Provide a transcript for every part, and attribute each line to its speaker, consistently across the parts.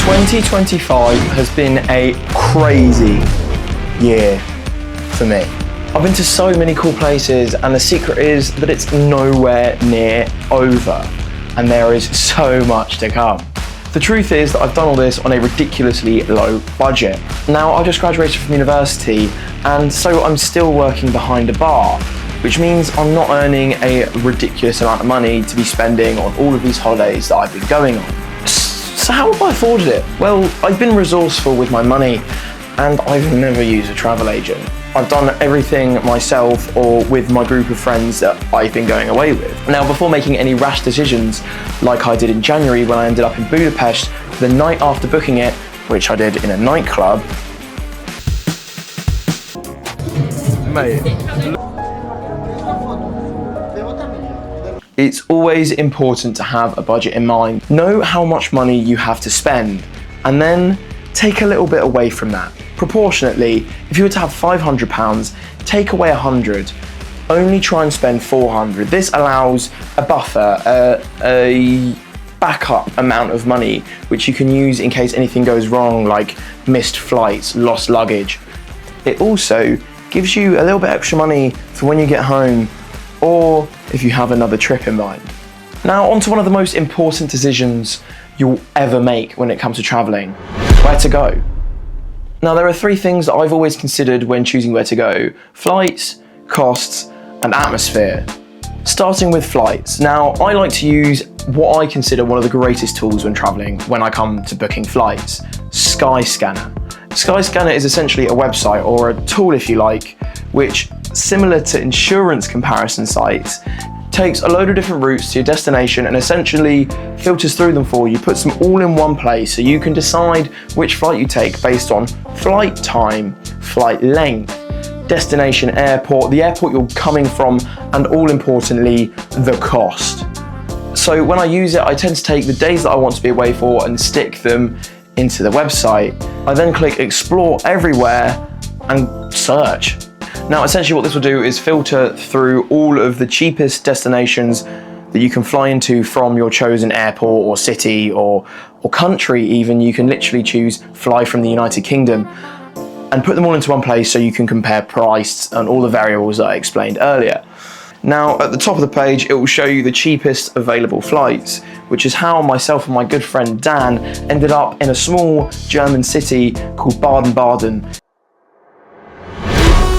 Speaker 1: 2025 has been a crazy year for me. I've been to so many cool places, and the secret is that it's nowhere near over, and there is so much to come. The truth is that I've done all this on a ridiculously low budget. Now, I just graduated from university, and so I'm still working behind a bar, which means I'm not earning a ridiculous amount of money to be spending on all of these holidays that I've been going on. So how have I afforded it? Well, I've been resourceful with my money, and I've never used a travel agent. I've done everything myself or with my group of friends that I've been going away with. Now, before making any rash decisions, like I did in January when I ended up in Budapest the night after booking it, which I did in a nightclub. Mate. It's always important to have a budget in mind. Know how much money you have to spend, and then take a little bit away from that. Proportionately, if you were to have £500, take away 100, only try and spend 400. This allows a buffer, a backup amount of money, which you can use in case anything goes wrong, like missed flights, lost luggage. It also gives you a little bit extra money for when you get home, or if you have another trip in mind. Now, on to one of the most important decisions you'll ever make when it comes to traveling: where to go. Now, there are three things that I've always considered when choosing where to go: flights, costs, and atmosphere. Starting with flights. Now, I like to use what I consider one of the greatest tools when traveling when I come to booking flights: Skyscanner. Skyscanner is essentially a website, or a tool if you like, which, similar to insurance comparison sites, takes a load of different routes to your destination and essentially filters through them for you, puts them all in one place so you can decide which flight you take based on flight time, flight length, destination airport, the airport you're coming from, and all importantly, the cost. So when I use it, I tend to take the days that I want to be away for and stick them into the website. I then click Explore Everywhere and search. Now, essentially what this will do is filter through all of the cheapest destinations that you can fly into from your chosen airport or city or country even. You can literally choose fly from the United Kingdom and put them all into one place so you can compare price and all the variables that I explained earlier. Now, at the top of the page, it will show you the cheapest available flights, which is how myself and my good friend Dan ended up in a small German city called Baden-Baden.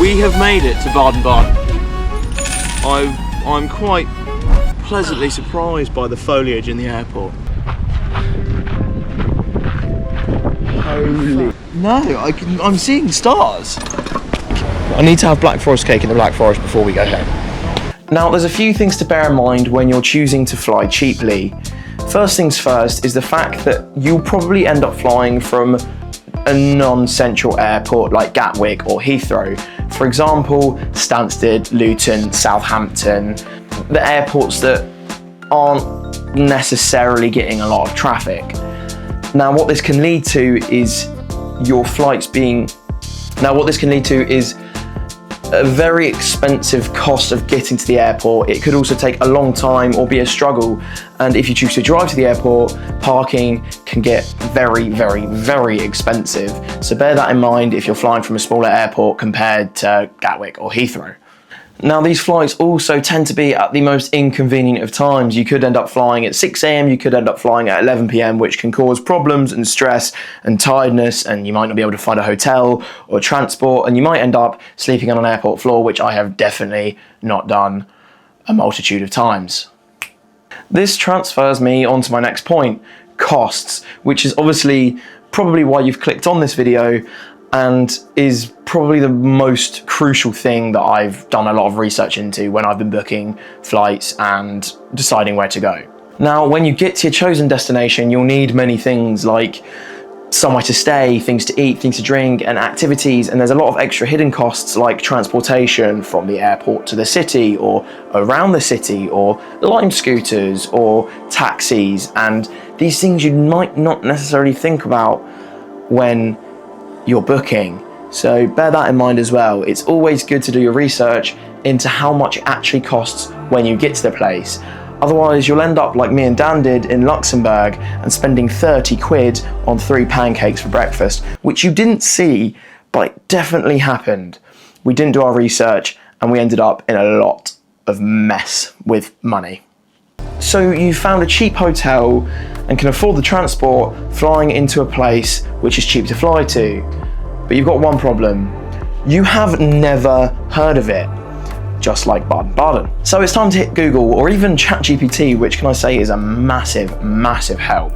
Speaker 1: We have made it to Baden-Baden. I'm quite pleasantly surprised by the foliage in the airport. Holy... No, I'm seeing stars. I need to have Black Forest cake in the Black Forest before we go home. Now, there's a few things to bear in mind when you're choosing to fly cheaply. First things first is the fact that you'll probably end up flying from a non-central airport like Gatwick or Heathrow. For example, Stansted, Luton, Southampton, the airports that aren't necessarily getting a lot of traffic. Now, what this can lead to is a very expensive cost of getting to the airport. It could also take a long time or be a struggle. And if you choose to drive to the airport, parking can get very, very, very expensive. So bear that in mind if you're flying from a smaller airport compared to Gatwick or Heathrow. Now, these flights also tend to be at the most inconvenient of times. You could end up flying at 6 AM, you could end up flying at 11 PM, which can cause problems and stress and tiredness, and you might not be able to find a hotel or transport, and you might end up sleeping on an airport floor, which I have definitely not done a multitude of times. This transfers me onto my next point: costs, which is obviously probably why you've clicked on this video, and is probably the most crucial thing that I've done a lot of research into when I've been booking flights and deciding where to go. Now, when you get to your chosen destination, you'll need many things like somewhere to stay, things to eat, things to drink, and activities, and there's a lot of extra hidden costs like transportation from the airport to the city or around the city, or lime scooters or taxis, and these things you might not necessarily think about when you're booking. So bear that in mind as well. It's always good to do your research into how much it actually costs when you get to the place. Otherwise, you'll end up like me and Dan did in Luxembourg and spending 30 quid on 3 pancakes for breakfast, which you didn't see, but it definitely happened. We didn't do our research and we ended up in a lot of mess with money. So you found a cheap hotel and can afford the transport flying into a place which is cheap to fly to. But you've got one problem. You have never heard of it, just like Baden-Baden. So it's time to hit Google or even ChatGPT, which can I say is a massive, massive help.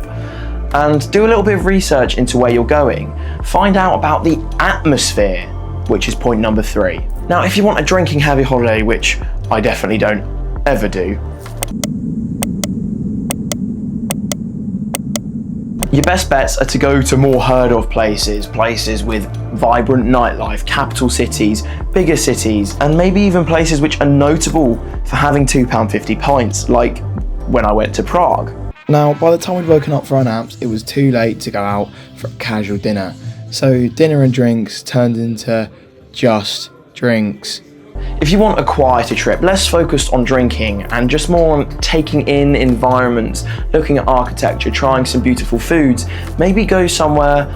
Speaker 1: And do a little bit of research into where you're going. Find out about the atmosphere, which is point number 3. Now, if you want a drinking heavy holiday, which I definitely don't ever do, your best bets are to go to more heard of places with vibrant nightlife, capital cities, bigger cities, and maybe even places which are notable for having £2.50 pints, like when I went to Prague. Now, by the time we'd woken up for our naps, it was too late to go out for a casual dinner. So dinner and drinks turned into just drinks. If you want a quieter trip, less focused on drinking and just more on taking in environments, looking at architecture, trying some beautiful foods, maybe go somewhere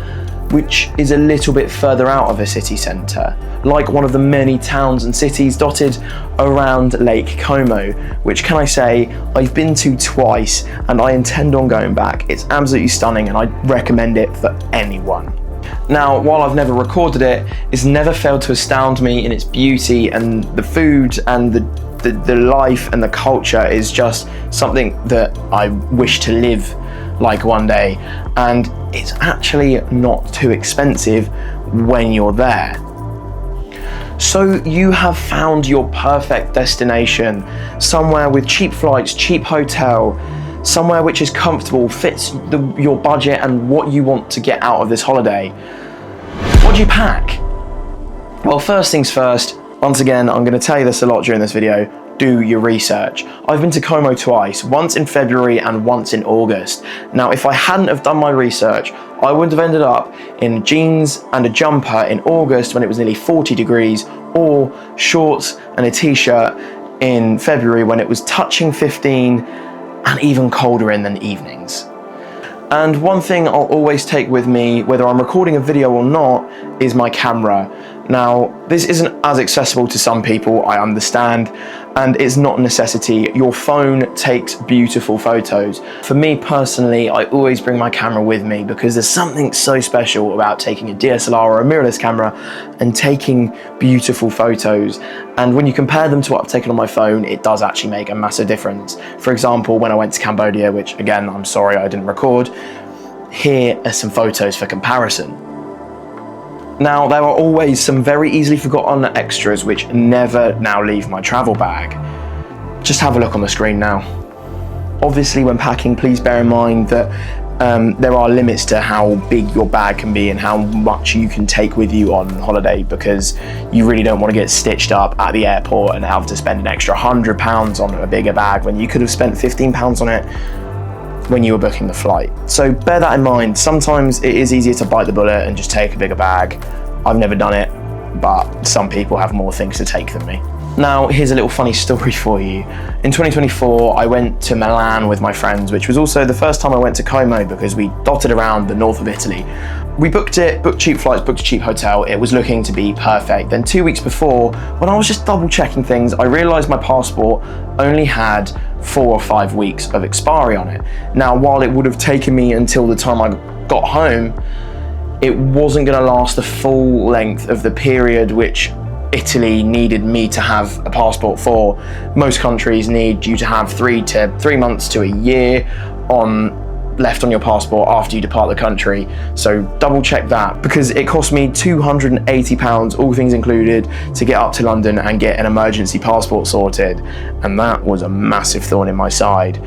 Speaker 1: which is a little bit further out of a city centre, like one of the many towns and cities dotted around Lake Como, which, can I say, I've been to twice and I intend on going back. It's absolutely stunning and I recommend it for anyone. Now, while I've never recorded it, it's never failed to astound me in its beauty, and the food and the life and the culture is just something that I wish to live like one day. And it's actually not too expensive when you're there. So you have found your perfect destination, somewhere with cheap flights, cheap hotel, somewhere which is comfortable, fits your budget and what you want to get out of this holiday. What do you pack? Well, first things first, once again, I'm going to tell you this a lot during this video, do your research. I've been to Como twice, once in February and once in August. Now, if I hadn't have done my research, I would have ended up in jeans and a jumper in August when it was nearly 40 degrees, or shorts and a t-shirt in February when it was touching 15 and even colder in the evenings. And one thing I'll always take with me, whether I'm recording a video or not, is my camera. Now, this isn't as accessible to some people, I understand, and it's not a necessity. Your phone takes beautiful photos. For me personally, I always bring my camera with me because there's something so special about taking a DSLR or a mirrorless camera and taking beautiful photos. And when you compare them to what I've taken on my phone, it does actually make a massive difference. For example, when I went to Cambodia, which again, I'm sorry I didn't record, here are some photos for comparison. Now, there are always some very easily forgotten extras which never now leave my travel bag. Just have a look on the screen now. Obviously, when packing, please bear in mind that there are limits to how big your bag can be and how much you can take with you on holiday, because you really don't want to get stitched up at the airport and have to spend an extra £100 on a bigger bag when you could have spent £15 on it when you were booking the flight. So bear that in mind. Sometimes it is easier to bite the bullet and just take a bigger bag. I've never done it, but some people have more things to take than me. Now, here's a little funny story for you. In 2024, I went to Milan with my friends, which was also the first time I went to Como because we dotted around the north of Italy. We booked cheap flights, booked a cheap hotel. It was looking to be perfect. Then 2 weeks before, when I was just double checking things, I realized my passport only had 4 or 5 weeks of expiry on it. Now, while it would have taken me until the time I got home, it wasn't going to last the full length of the period which Italy needed me to have a passport for. Most countries need you to have 3 months to a year left on your passport after you depart the country. So double check that, because it cost me £280, all things included, to get up to London and get an emergency passport sorted. And that was a massive thorn in my side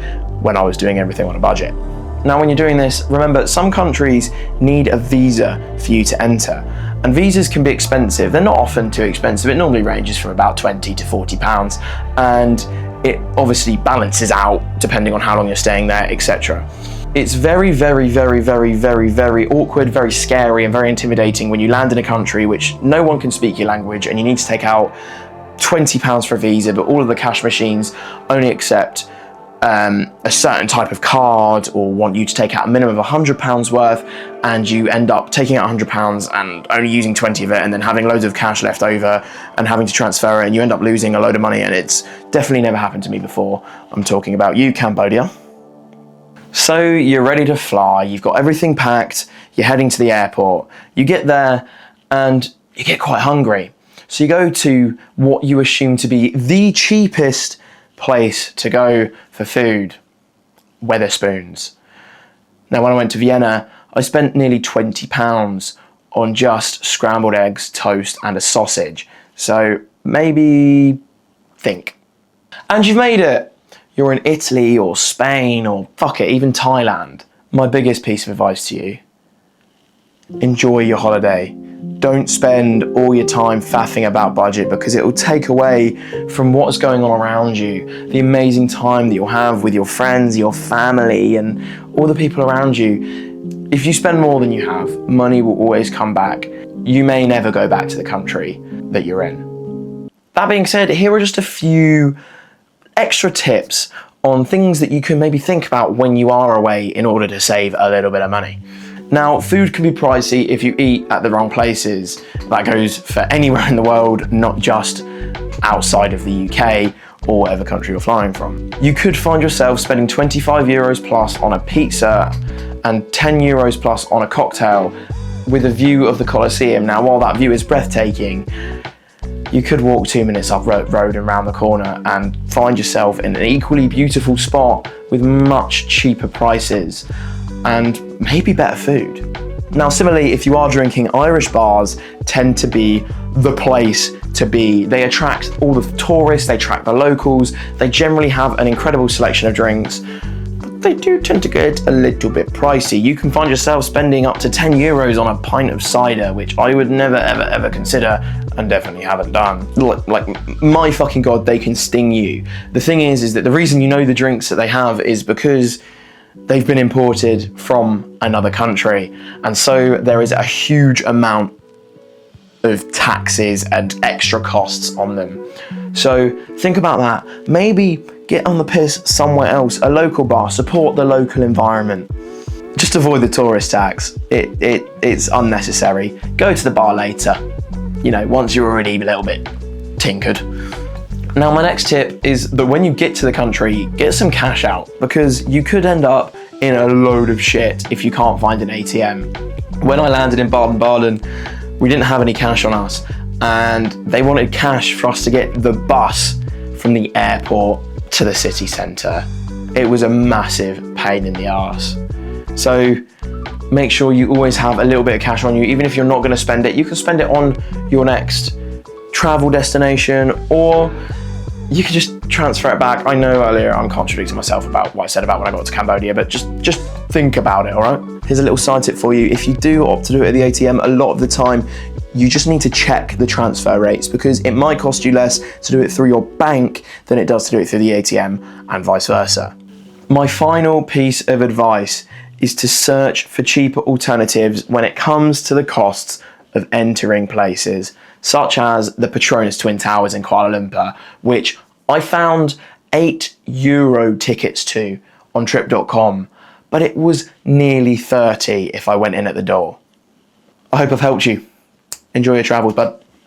Speaker 1: when I was doing everything on a budget. Now, when you're doing this, remember, some countries need a visa for you to enter. And visas can be expensive. They're not often too expensive. It normally ranges from about £20 to £40. And it obviously balances out depending on how long you're staying there, etc. It's very, very, very, very, very, very awkward, very scary, and very intimidating when you land in a country which no one can speak your language and you need to take out £20 for a visa, but all of the cash machines only accept a certain type of card or want you to take out a minimum of £100 worth, and you end up taking out £100 and only using 20 of it, and then having loads of cash left over and having to transfer it, and you end up losing a load of money. And it's definitely never happened to me before. I'm talking about you, Cambodia. So you're ready to fly, you've got everything packed, you're heading to the airport. You get there and you get quite hungry. So you go to what you assume to be the cheapest place to go for food, Wetherspoons. Now, when I went to Vienna, I spent nearly £20 on just scrambled eggs, toast, and a sausage. So maybe think. And you've made it. You're in Italy or Spain or fuck it, even Thailand. My biggest piece of advice to you: enjoy your holiday. Don't spend all your time faffing about budget, because it will take away from what's going on around you, the amazing time that you'll have with your friends, your family, and all the people around you. If you spend more than you have, money will always come back. You may never go back to the country that you're in. That being said, here are just a few extra tips on things that you can maybe think about when you are away in order to save a little bit of money. Now, food can be pricey if you eat at the wrong places. That goes for anywhere in the world, not just outside of the UK or whatever country you're flying from. You could find yourself spending €25 plus on a pizza and €10 plus on a cocktail with a view of the Colosseum. Now, while that view is breathtaking, you could walk 2 minutes up road and round the corner and find yourself in an equally beautiful spot with much cheaper prices and maybe better food. Now, similarly, if you are drinking, Irish bars tend to be the place to be. They attract all the tourists, they attract the locals, they generally have an incredible selection of drinks, but they do tend to get a little bit pricey. You can find yourself spending up to €10 on a pint of cider, which I would never, ever, ever consider, and definitely haven't done. Like, my fucking God, they can sting you. The thing is that the reason you know the drinks that they have is because they've been imported from another country, and so there is a huge amount of taxes and extra costs on them. So think about that. Maybe get on the piss somewhere else, a local bar, support the local environment. Just avoid the tourist tax. It's unnecessary. Go to the bar later, once you're already a little bit tinkered. Now, my next tip is that when you get to the country, get some cash out, because you could end up in a load of shit if you can't find an ATM. When I landed in Baden-Baden, we didn't have any cash on us, and they wanted cash for us to get the bus from the airport to the city centre. It was a massive pain in the arse. So make sure you always have a little bit of cash on you. Even if you're not going to spend it, you can spend it on your next travel destination, or you can just transfer it back. I know earlier I'm contradicting myself about what I said about when I got to Cambodia, but just think about it, all right? Here's a little side tip for you. If you do opt to do it at the ATM, a lot of the time, you just need to check the transfer rates, because it might cost you less to do it through your bank than it does to do it through the ATM, and vice versa. My final piece of advice is to search for cheaper alternatives when it comes to the costs of entering places, such as the Petronas Twin Towers in Kuala Lumpur, which I found €8 tickets to on trip.com, but it was nearly 30 if I went in at the door. I hope I've helped you. Enjoy your travels, bud.